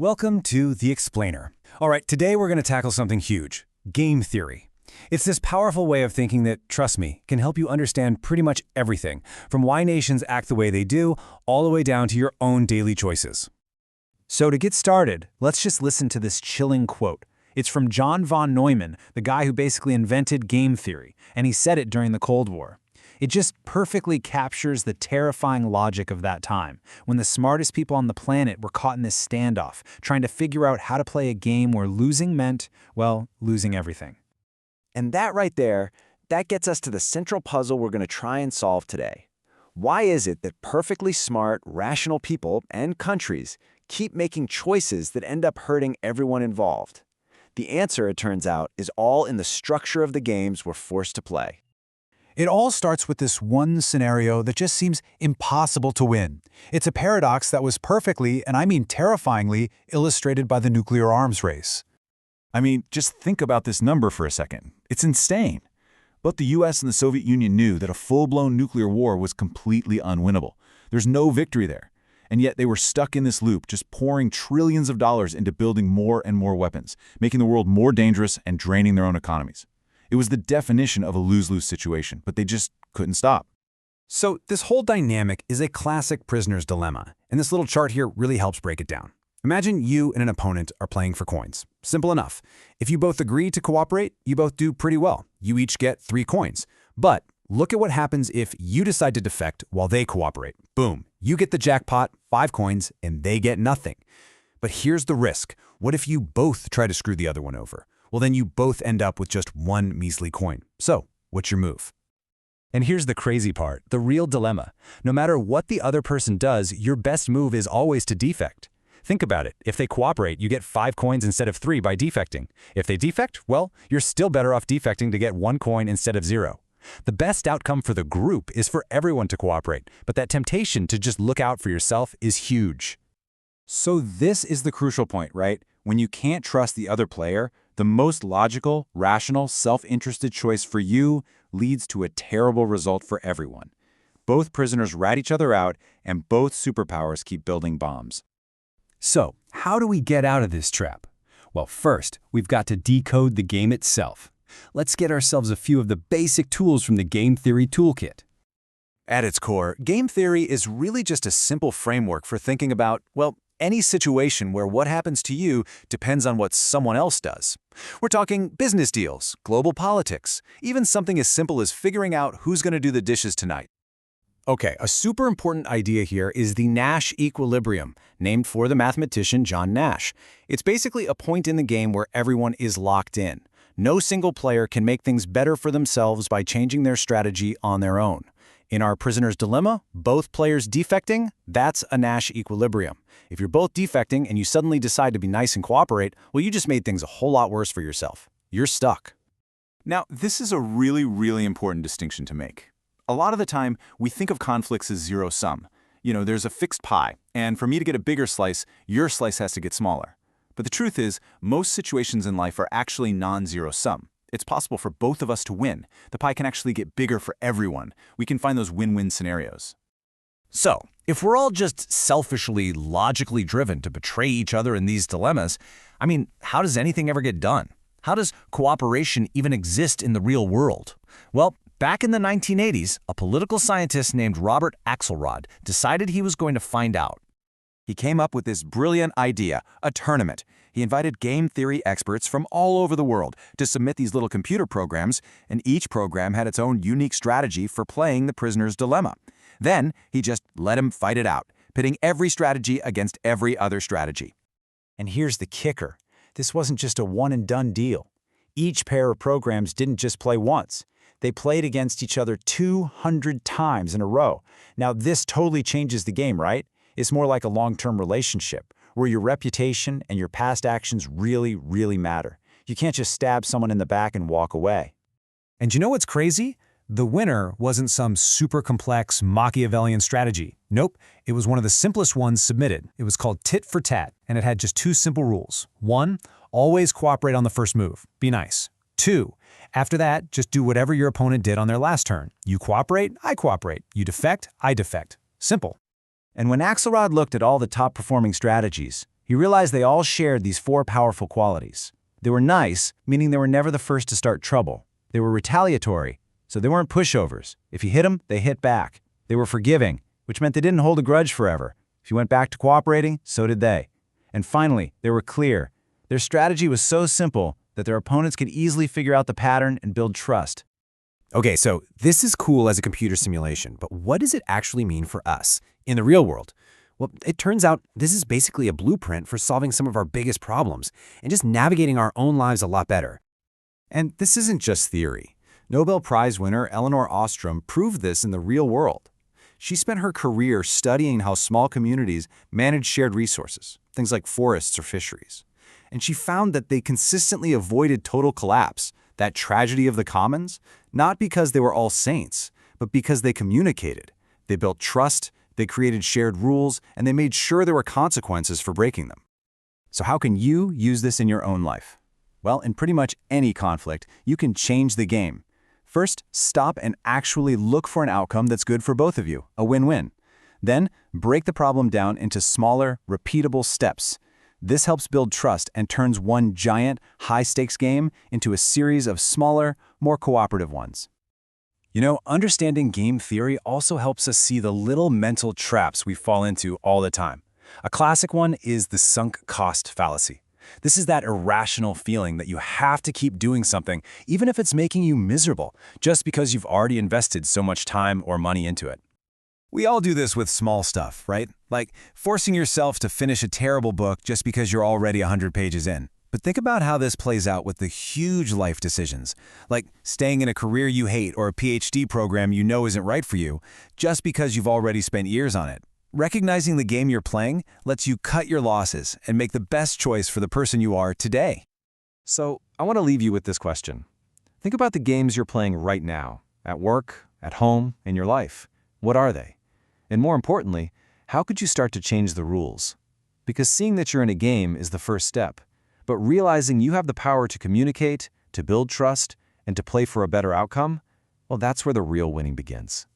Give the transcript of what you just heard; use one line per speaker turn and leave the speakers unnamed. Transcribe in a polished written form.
Welcome to The Explainer. All right, today we're going to tackle something huge, game theory. It's this powerful way of thinking that, trust me, can help you understand pretty much everything, from why nations act the way they do, all the way down to your own daily choices.
So to get started, let's just listen to this chilling quote. It's from John von Neumann, the guy who basically invented game theory, and he said it during the Cold War. It just perfectly captures the terrifying logic of that time, when the smartest people on the planet were caught in this standoff, trying to figure out how to play a game where losing meant, well, losing everything.
And that right there, that gets us to the central puzzle we're going to try and solve today. Why is it that perfectly smart, rational people and countries keep making choices that end up hurting everyone involved? The answer, it turns out, is all in the structure of the games we're forced to play.
It all starts with this one scenario that just seems impossible to win. It's a paradox that was perfectly, and I mean terrifyingly, illustrated by the nuclear arms race.
I mean, just think about this number for a second. It's insane. Both the US and the Soviet Union knew that a full-blown nuclear war was completely unwinnable. There's no victory there. And yet they were stuck in this loop, just pouring trillions of dollars into building more and more weapons, making the world more dangerous and draining their own economies. It was the definition of a lose-lose situation, but they just couldn't stop.
So this whole dynamic is a classic prisoner's dilemma, and this little chart here really helps break it down. Imagine you and an opponent are playing for coins. Simple enough. If you both agree to cooperate, you both do pretty well. You each get 3 coins. But look at what happens if you decide to defect while they cooperate. Boom. You get the jackpot, 5 coins, and they get nothing. But here's the risk. What if you both try to screw the other one over? Well, then you both end up with just 1 measly coin. So, what's your move? And here's the crazy part, the real dilemma. No matter what the other person does, your best move is always to defect. Think about it. If they cooperate, you get 5 coins instead of 3 by defecting. If they defect, well, you're still better off defecting to get 1 coin instead of 0. The best outcome for the group is for everyone to cooperate, but that temptation to just look out for yourself is huge.
So this is the crucial point, right? When you can't trust the other player, the most logical, rational, self-interested choice for you leads to a terrible result for everyone. Both prisoners rat each other out, and both superpowers keep building bombs.
So, how do we get out of this trap? Well, first, we've got to decode the game itself. Let's get ourselves a few of the basic tools from the Game Theory Toolkit. At its core, game theory is really just a simple framework for thinking about, well, any situation where what happens to you depends on what someone else does. We're talking business deals, global politics, even something as simple as figuring out who's going to do the dishes tonight. Okay, a super important idea here is the Nash equilibrium, named for the mathematician John Nash. It's basically a point in the game where everyone is locked in. No single player can make things better for themselves by changing their strategy on their own. In our prisoner's dilemma, both players defecting, that's a Nash equilibrium. If you're both defecting and you suddenly decide to be nice and cooperate, well, you just made things a whole lot worse for yourself. You're stuck.
Now, this is a really important distinction to make. A lot of the time, we think of conflicts as zero-sum. You know, there's a fixed pie, and for me to get a bigger slice, your slice has to get smaller. But the truth is, most situations in life are actually non-zero-sum. It's possible for both of us to win. The pie can actually get bigger for everyone. We can find those win-win scenarios.
So, if we're all just selfishly, logically driven to betray each other in these dilemmas, I mean, how does anything ever get done? How does cooperation even exist in the real world? Well, back in the 1980s, a political scientist named Robert Axelrod decided he was going to find out.
He came up with this brilliant idea, a tournament. He invited game theory experts from all over the world to submit these little computer programs, and each program had its own unique strategy for playing the prisoner's dilemma. Then he just let them fight it out, pitting every strategy against every other strategy.
And here's the kicker. This wasn't just a one-and-done deal. Each pair of programs didn't just play once. They played against each other 200 times in a row. Now, this totally changes the game, right? It's more like a long-term relationship, where your reputation and your past actions really matter. You can't just stab someone in the back and walk away.
And you know what's crazy? The winner wasn't some super complex Machiavellian strategy. Nope, it was one of the simplest ones submitted. It was called tit for tat, and it had just 2 simple rules. 1, always cooperate on the first move. Be nice. 2, after that, just do whatever your opponent did on their last turn. You cooperate, I cooperate. You defect, I defect. Simple.
And when Axelrod looked at all the top-performing strategies,
He realized they all shared these four powerful qualities. They were nice, meaning they were never the first to start trouble. They were retaliatory, so they weren't pushovers. If you hit them, they hit back. They were forgiving, which meant they didn't hold a grudge forever. If you went back to cooperating, so did they. And finally, they were clear. Their strategy was so simple that their opponents could easily figure out the pattern and build trust.
Okay, so this is cool as a computer simulation, but what does it actually mean for us in the real world? Well, it turns out this is basically a blueprint for solving some of our biggest problems and just navigating our own lives a lot better. And this isn't just theory. Nobel Prize winner Elinor Ostrom proved this in the real world. She spent her career studying how small communities manage shared resources, things like forests or fisheries. And she found that they consistently avoided total collapse, that tragedy of the commons, not because they were all saints, but because they communicated. They built trust, they created shared rules, and they made sure there were consequences for breaking them. So how can you use this in your own life? Well, in pretty much any conflict, you can change the game. First, stop and actually look for an outcome that's good for both of you, a win-win. Then, break the problem down into smaller, repeatable steps. This helps build trust and turns one giant, high-stakes game into a series of smaller, more cooperative ones.
You know, understanding game theory also helps us see the little mental traps we fall into all the time. A classic one is the sunk cost fallacy. This is that irrational feeling that you have to keep doing something, even if it's making you miserable, just because you've already invested so much time or money into it.
We all do this with small stuff, right? Like forcing yourself to finish a terrible book just because you're already 100 pages in. But think about how this plays out with the huge life decisions, like staying in a career you hate or a PhD program you know isn't right for you, just because you've already spent years on it. Recognizing the game you're playing lets you cut your losses and make the best choice for the person you are today.
So, I want to leave you with this question. Think about the games you're playing right now, at work, at home, in your life. What are they? And more importantly, how could you start to change the rules? Because seeing that you're in a game is the first step, but realizing you have the power to communicate, to build trust, and to play for a better outcome, well, that's where the real winning begins.